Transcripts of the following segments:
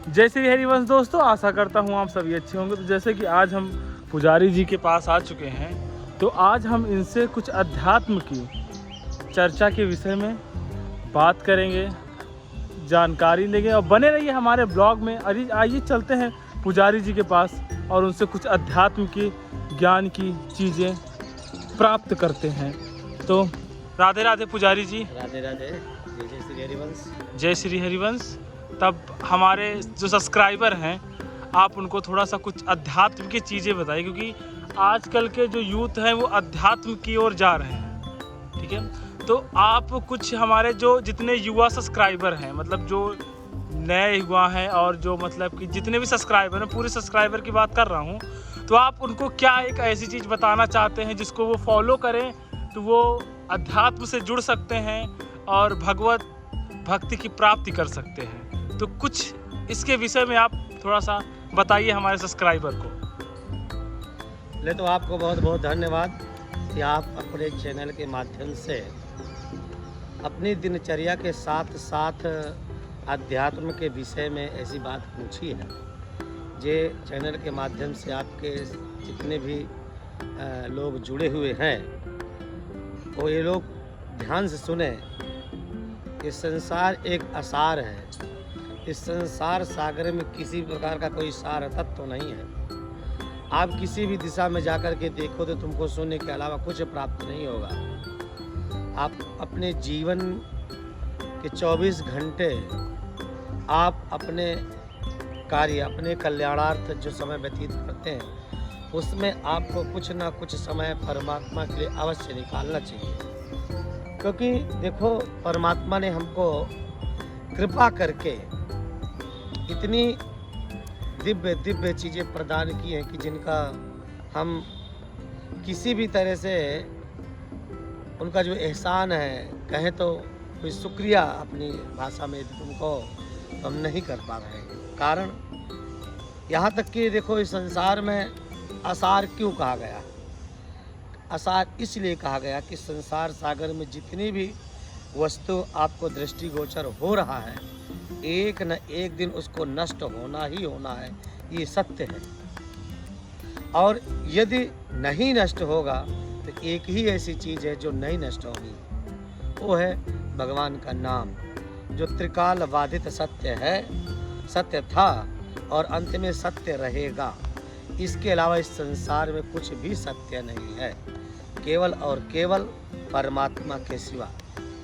जय श्री हरिवंश दोस्तों, आशा करता हूँ आप सभी अच्छे होंगे। तो जैसे कि आज हम पुजारी जी के पास आ चुके हैं, तो आज हम इनसे कुछ अध्यात्म की चर्चा के विषय में बात करेंगे, जानकारी लेंगे और बने रहिए हमारे ब्लॉग में। अरे आइए चलते हैं पुजारी जी के पास और उनसे कुछ अध्यात्म की ज्ञान की चीज़ें प्राप्त करते हैं। तो राधे राधे पुजारी जी। राधे राधे। जय श्री हरिवंश। जय श्री हरिवंश। तब हमारे जो सब्सक्राइबर हैं, आप उनको थोड़ा सा कुछ अध्यात्म की चीज़ें बताइए, क्योंकि आजकल के जो यूथ हैं वो अध्यात्म की ओर जा रहे हैं। ठीक है, तो आप कुछ हमारे जो जितने युवा सब्सक्राइबर हैं, मतलब जो नए युवा हैं और जो मतलब कि जितने भी सब्सक्राइबर हैं, पूरे सब्सक्राइबर की बात कर रहा हूँ, तो आप उनको क्या एक ऐसी चीज़ बताना चाहते हैं जिसको वो फॉलो करें तो वो अध्यात्म से जुड़ सकते हैं और भगवत भक्ति की प्राप्ति कर सकते हैं। तो कुछ इसके विषय में आप थोड़ा सा बताइए हमारे सब्सक्राइबर को। ले तो आपको बहुत बहुत धन्यवाद कि आप अपने चैनल के माध्यम से अपनी दिनचर्या के साथ साथ अध्यात्म के विषय में ऐसी बात पूछी है। ये चैनल के माध्यम से आपके जितने भी लोग जुड़े हुए हैं वो ये लोग ध्यान से सुने। ये संसार एक असार है। इस संसार सागर में किसी प्रकार का कोई सार तत्व तो नहीं है। आप किसी भी दिशा में जाकर के देखो तो तुमको सोने के अलावा कुछ प्राप्त नहीं होगा। आप अपने जीवन के 24 घंटे आप अपने कार्य, अपने कल्याणार्थ जो समय व्यतीत करते हैं, उसमें आपको कुछ ना कुछ समय परमात्मा के लिए अवश्य निकालना चाहिए। क्योंकि देखो, परमात्मा ने हमको कृपा करके इतनी दिव्य दिव्य चीज़ें प्रदान की हैं कि जिनका हम किसी भी तरह से उनका जो एहसान है कहें तो कोई शुक्रिया अपनी भाषा में तुमको हम नहीं कर पा रहे हैं। कारण यहाँ तक कि देखो, इस संसार में असार क्यों कहा गया? असार इसलिए कहा गया कि संसार सागर में जितनी भी वस्तु आपको दृष्टिगोचर हो रहा है, एक न एक दिन उसको नष्ट होना ही होना है, ये सत्य है। और यदि नहीं नष्ट होगा तो एक ही ऐसी चीज़ है जो नहीं नष्ट होगी, वो है भगवान का नाम, जो त्रिकाल बाधित सत्य है, सत्य था और अंत में सत्य रहेगा। इसके अलावा इस संसार में कुछ भी सत्य नहीं है, केवल और केवल परमात्मा के सिवा।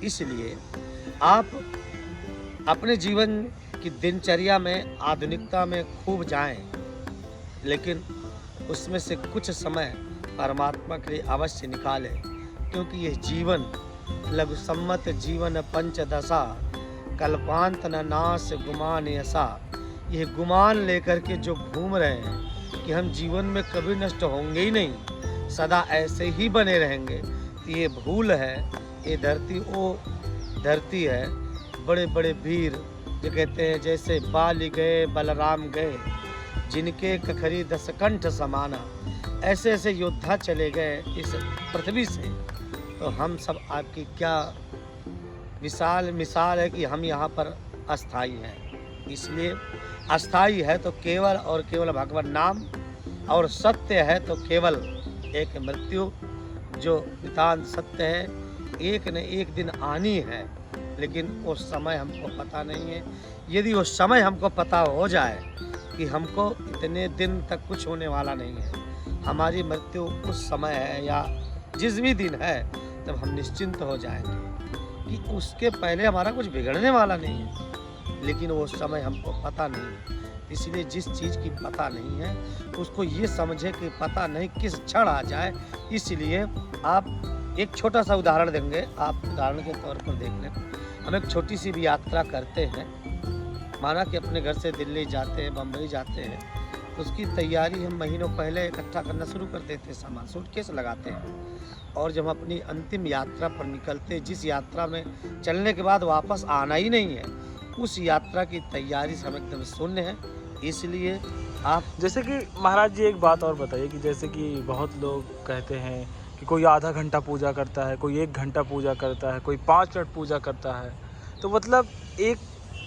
इसलिए आप अपने जीवन की दिनचर्या में आधुनिकता में खूब जाएं, लेकिन उसमें से कुछ समय परमात्मा के लिए अवश्य निकालें। क्योंकि यह जीवन लघु सम्मत जीवन पंचदशा, कल्पांत न नाश गुमान ऐसा। यह गुमान लेकर के जो घूम रहे हैं कि हम जीवन में कभी नष्ट होंगे ही नहीं, सदा ऐसे ही बने रहेंगे, तो ये भूल है। ये धरती वो धरती है, बड़े बड़े वीर जो कहते हैं जैसे बाली गए बलराम गए, जिनके कखरी 10 कंठ समाना, ऐसे ऐसे योद्धा चले गए इस पृथ्वी से। तो हम सब आपकी क्या विशाल मिसाल है कि हम यहाँ पर अस्थाई हैं। इसलिए अस्थाई है तो केवल और केवल भगवान नाम, और सत्य है तो केवल एक मृत्यु, जो नितांत सत्य है। एक न एक दिन आनी है, लेकिन वो समय हमको पता नहीं है। यदि वो समय हमको पता हो जाए कि हमको इतने दिन तक कुछ होने वाला नहीं है, हमारी मृत्यु उस समय है या जिस भी दिन है, तब हम निश्चिंत हो जाएंगे कि उसके पहले हमारा कुछ बिगड़ने वाला नहीं है। लेकिन वो समय हमको पता नहीं है। इसलिए जिस चीज़ की पता नहीं है उसको ये समझे कि पता नहीं किस क्षण आ जाए। इसलिए आप एक छोटा सा उदाहरण देंगे, आप उदाहरण के तौर पर देख लें। हम एक छोटी सी भी यात्रा करते हैं, माना कि अपने घर से दिल्ली जाते हैं, बम्बई जाते हैं, तो उसकी तैयारी हम महीनों पहले इकट्ठा करना शुरू कर देते हैं, सामान सूटकेस लगाते हैं। और जब हम अपनी अंतिम यात्रा पर निकलते हैं, जिस यात्रा में चलने के बाद वापस आना ही नहीं है, उस यात्रा की तैयारी से हम एकदम शून्य हैं। इसलिए आप जैसे कि महाराज जी एक बात और बताइए कि जैसे कि बहुत लोग कहते हैं कि कोई आधा घंटा पूजा करता है, कोई 1 घंटा पूजा करता है, कोई 5 मिनट पूजा करता है, तो मतलब एक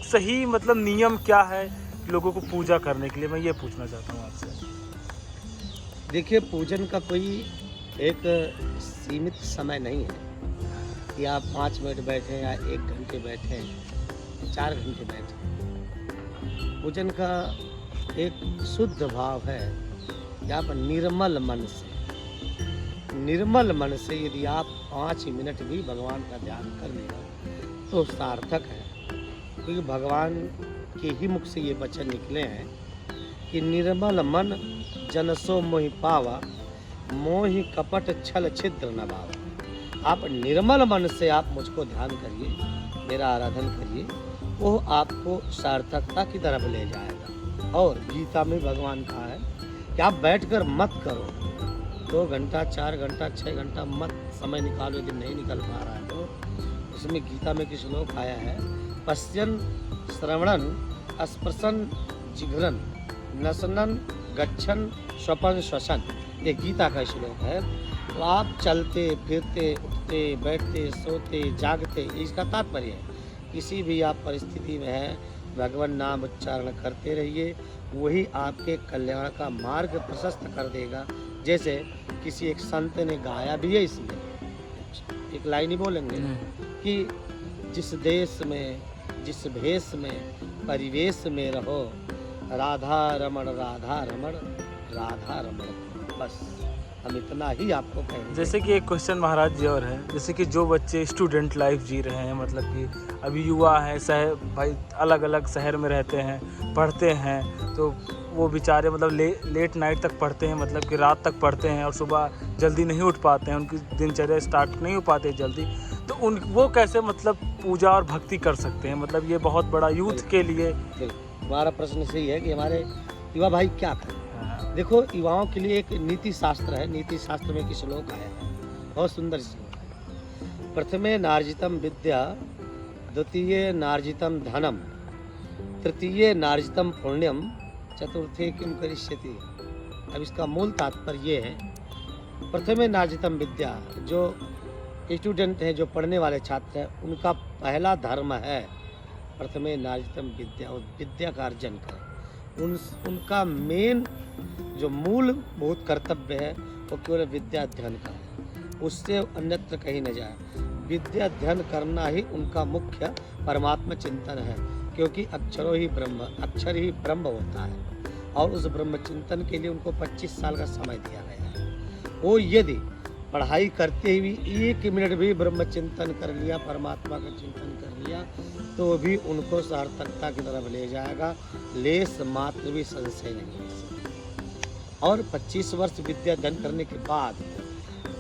सही मतलब नियम क्या है लोगों को पूजा करने के लिए, मैं ये पूछना चाहता हूँ आपसे। देखिए, पूजन का कोई एक सीमित समय नहीं है कि आप 5 मिनट बैठें या 1 घंटे बैठें, 4 घंटे बैठें। पूजन का एक शुद्ध भाव है कि आप निर्मल मन से यदि आप 5 मिनट भी भगवान का ध्यान कर लें तो सार्थक है। क्योंकि भगवान के ही मुख से ये वचन निकले हैं कि निर्मल मन जनसो मोहि पावा, मोहि कपट छल छिद्र न भावा। आप निर्मल मन से आप मुझको ध्यान करिए, मेरा आराधन करिए, वो आपको सार्थकता की तरफ ले जाएगा। और गीता में भगवान कहा है कि आप बैठकर मत करो, 2 घंटा 4 घंटा 6 घंटा मत समय निकालो। यदि नहीं निकल पा रहा है तो उसमें गीता में कुछ श्लोक आया है, पश्यन श्रवणन स्पर्शन जिघ्रन नसनन गच्छन स्वपन श्वसन, ये गीता का श्लोक है। तो आप चलते फिरते उठते बैठते सोते जागते, इसका तात्पर्य है किसी भी आप परिस्थिति में हैं, भगवान नाम उच्चारण करते रहिए, वही आपके कल्याण का मार्ग प्रशस्त कर देगा। जैसे किसी एक संत ने गाया भी है, इसमें एक लाइन ही बोलेंगे कि जिस देश में जिस भेष में परिवेश में रहो, राधा रमण राधा रमण राधा रमण। बस हम इतना ही आपको कहेंगे। जैसे कि एक क्वेश्चन महाराज जी और है, जैसे कि जो बच्चे स्टूडेंट लाइफ जी रहे हैं, मतलब कि अभी युवा हैं, शहर भाई अलग अलग शहर में रहते हैं, पढ़ते हैं, तो वो बेचारे मतलब लेट नाइट तक पढ़ते हैं, मतलब कि रात तक पढ़ते हैं और सुबह जल्दी नहीं उठ पाते हैं, उनकी दिनचर्या स्टार्ट नहीं हो पाते जल्दी, तो वो कैसे मतलब पूजा और भक्ति कर सकते हैं? मतलब ये बहुत बड़ा यूथ के लिए। हमारा प्रश्न सही है कि हमारे युवा भाई क्या करें। देखो, युवाओं के लिए एक नीति शास्त्र है, नीति शास्त्र में एक श्लोक आया है, बहुत सुंदर श्लोक है। प्रथमे नार्जितम विद्या, द्वितीय नार्जितम धनम, तृतीय नार्जितम पुण्यम, चतुर्थे किम करिष्यति। अब इसका मूल तात्पर्य ये है, प्रथमे नार्जितम विद्या, जो स्टूडेंट हैं, जो पढ़ने वाले छात्र हैं, उनका पहला धर्म है प्रथमे नार्जितम विद्या, विद्या का अर्जन करें। उनका मेन जो मूलभूत कर्तव्य है वो केवल विद्या अध्ययन का है, उससे अन्यत्र कहीं न जाए। विद्या अध्ययन करना ही उनका मुख्य परमात्मा चिंतन है, क्योंकि अक्षर ही ब्रह्म होता है। और उस ब्रह्म चिंतन के लिए उनको 25 साल का समय दिया गया है। वो यदि पढ़ाई करते हुए 1 मिनट भी ब्रह्म चिंतन कर लिया, परमात्मा का चिंतन कर लिया, तो भी उनको सार्थकता की तरफ ले जाएगा, लेस मात्र भी संशय नहीं है। और 25 वर्ष विद्या अध्ययन करने के बाद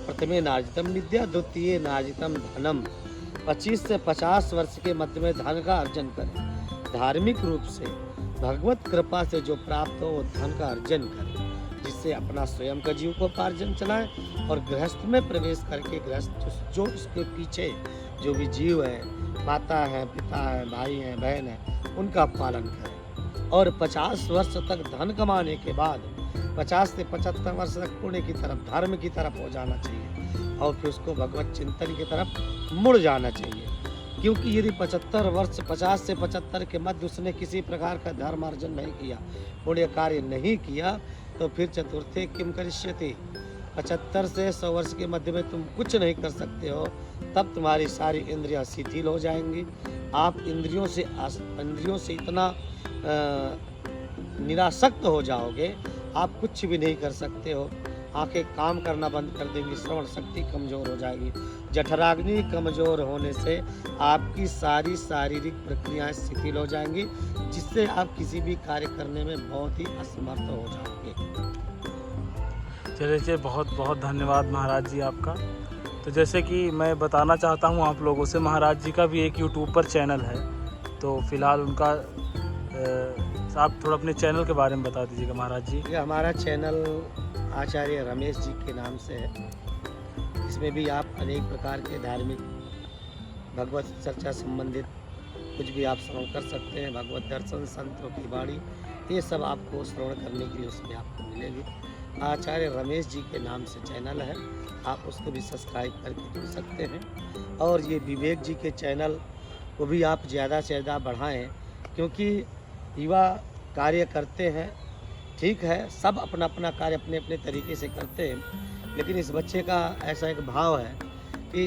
प्रथमे नार्जितम विद्या, द्वितीय नार्जितम धनम, 25 से 50 वर्ष के मध्य में धन का अर्जन करें। धार्मिक रूप से भगवत कृपा से जो प्राप्त हो वो धन का अर्जन करें, जिससे अपना स्वयं का जीविकोपार्जन चलाएं। और गृहस्थ में प्रवेश करके गृहस्थ जो इसके पीछे जो भी जीव है, माता है, पिता है, भाई है, बहन है, उनका पालन करें। और 50 वर्ष तक धन कमाने के बाद 50 से 75 वर्ष तक पुण्य की तरफ, धर्म की तरफ हो जाना चाहिए, और फिर उसको भगवत चिंतन की तरफ मुड़ जाना चाहिए। क्योंकि यदि 75 वर्ष 50 से 75 के मध्य उसने किसी प्रकार का धर्म अर्जन नहीं किया, पुण्य कार्य नहीं किया, तो फिर चतुर्थे किम करिष्यति, 75 से 100 वर्ष के मध्य में तुम कुछ नहीं कर सकते हो, तब तुम्हारी सारी इंद्रियां शिथिल हो जाएंगी। आप इंद्रियों से इतना निरासक्त हो जाओगे, आप कुछ भी नहीं कर सकते हो। आंखें काम करना बंद कर देंगी, श्रवण शक्ति कमज़ोर हो जाएगी। जठराग्नि कमज़ोर होने से आपकी सारी शारीरिक प्रक्रियाएं शिथिल हो जाएंगी, जिससे आप किसी भी कार्य करने में बहुत ही असमर्थ हो जाओगे। चलिए, बहुत बहुत धन्यवाद महाराज जी आपका। तो जैसे कि मैं बताना चाहता हूँ आप लोगों से, महाराज जी का भी एक यूट्यूब पर चैनल है, तो फिलहाल उनका आप थोड़ा अपने चैनल के बारे में बता दीजिएगा महाराज जी। ये हमारा चैनल आचार्य रमेश जी के नाम से है। इसमें भी आप अनेक प्रकार के धार्मिक भगवत चर्चा संबंधित कुछ भी आप श्रवण कर सकते हैं। भगवत दर्शन, संतों की वाणी, ये सब आपको श्रवण करने के लिए उसमें आपको मिलेगी। आचार्य रमेश जी के नाम से चैनल है, आप उसको भी सब्सक्राइब करके जुड़ सकते हैं। और ये विवेक जी के चैनल को भी आप ज़्यादा से ज़्यादा बढ़ाएं, क्योंकि युवा कार्य करते हैं। ठीक है, सब अपना अपना कार्य अपने अपने तरीके से करते हैं, लेकिन इस बच्चे का ऐसा एक भाव है कि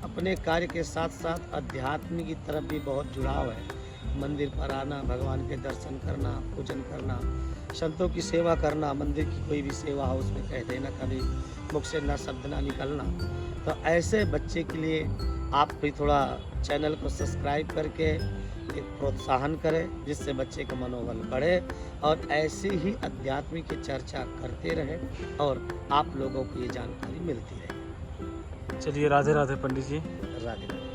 अपने कार्य के साथ साथ अध्यात्म की तरफ भी बहुत जुड़ाव है। मंदिर पर आना, भगवान के दर्शन करना, पूजन करना, संतों की सेवा करना, मंदिर की कोई भी सेवा हो उसमें कह देना, कभी मुख से ना शब्द ना निकलना। तो ऐसे बच्चे के लिए आप भी थोड़ा चैनल को सब्सक्राइब करके एक प्रोत्साहन करें, जिससे बच्चे का मनोबल बढ़े और ऐसे ही अध्यात्म की चर्चा करते रहें और आप लोगों को ये जानकारी मिलती रहे। चलिए, राधे राधे पंडित जी। राधे राधे।